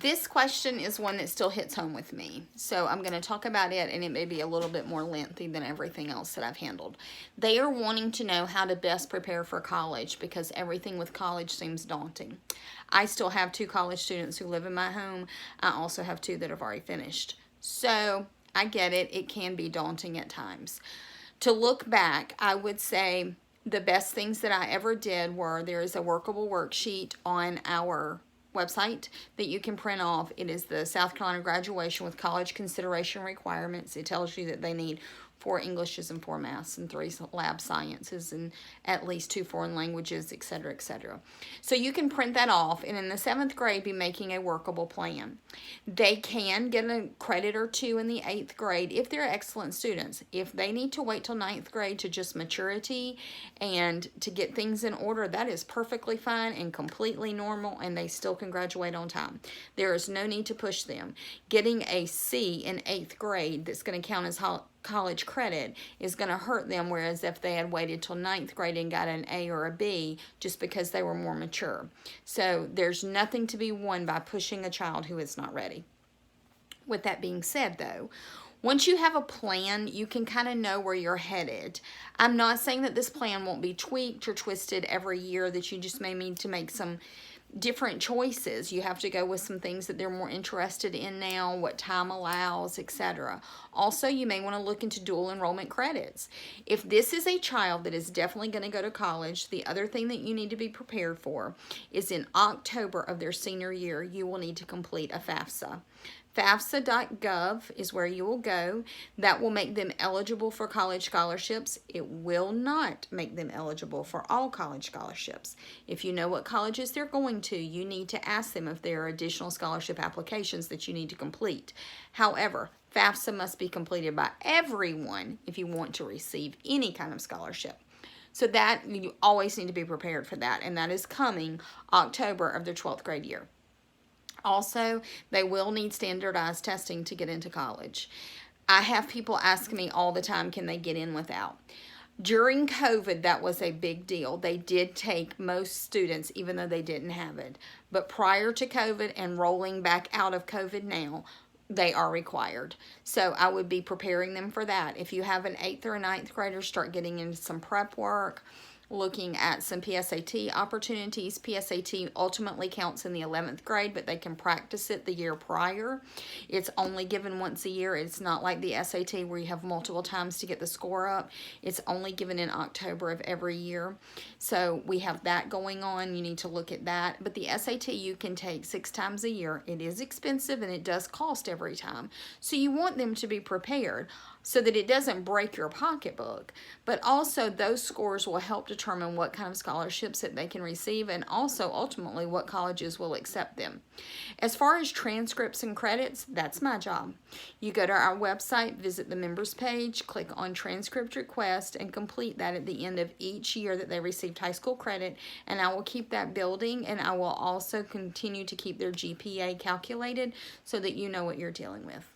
This question is one that still hits home with me. So I'm going to talk about it, and it may be a little bit more lengthy than everything else that I've handled. They are wanting to know how to best prepare for college because everything with college seems daunting. I still have 2 college students who live in my home. I also have 2 that have already finished. So I get it. It can be daunting at times. To look back, I would say the best things that I ever did were there is a workable worksheet on our website that you can print off. It is the South Carolina graduation with college consideration requirements. It tells you that they need 4 Englishes and 4 maths and 3 lab sciences and at least 2 foreign languages, etc., etc. So you can print that off and in the 7th grade be making a workable plan. They can get a credit or 2 in the 8th grade if they're excellent students. If they need to wait till 9th grade to just maturity and to get things in order, that is perfectly fine and completely normal, and they still can graduate on time. There is no need to push them. Getting a C in 8th grade that's going to count as college credit is going to hurt them, whereas if they had waited till 9th grade and got an A or a B just because they were more mature. So there's nothing to be won by pushing a child who is not ready. With that being said, though, once you have a plan, you can kind of know where you're headed. I'm not saying that this plan won't be tweaked or twisted every year, that you just may need to make some different choices. You have to go with some things that they're more interested in now, what time allows, etc. Also, you may want to look into dual enrollment credits. If this is a child that is definitely going to go to college, the other thing that you need to be prepared for is in October of their senior year, you will need to complete a FAFSA. FAFSA.gov is where you will go. That will make them eligible for college scholarships. It will not make them eligible for all college scholarships. If you know what colleges they're going to, you need to ask them if there are additional scholarship applications that you need to complete. However, FAFSA must be completed by everyone if you want to receive any kind of scholarship. So that you always need to be prepared for that, and that is coming October of their 12th grade year. Also, they will need standardized testing to get into college. I have people ask me all the time, can they get in without? During COVID, that was a big deal. They did take most students, even though they didn't have it. But prior to COVID and rolling back out of COVID now, they are required. So I would be preparing them for that. If you have an 8th or a 9th grader, start getting into some prep work, looking at some PSAT opportunities. PSAT ultimately counts in the 11th grade, but they can practice it the year prior. It's only given once a year. It's not like the SAT where you have multiple times to get the score up. It's only given in October of every year. So we have that going on. You need to look at that. But the SAT you can take 6 times a year. It is expensive and it does cost every time. So you want them to be prepared so that it doesn't break your pocketbook. But also those scores will help determine what kind of scholarships that they can receive, and also ultimately what colleges will accept them. As far as transcripts and credits, that's my job. You go to our website, visit the members page, click on transcript request, and complete that at the end of each year that they received high school credit, and I will keep that building, and I will also continue to keep their GPA calculated so that you know what you're dealing with.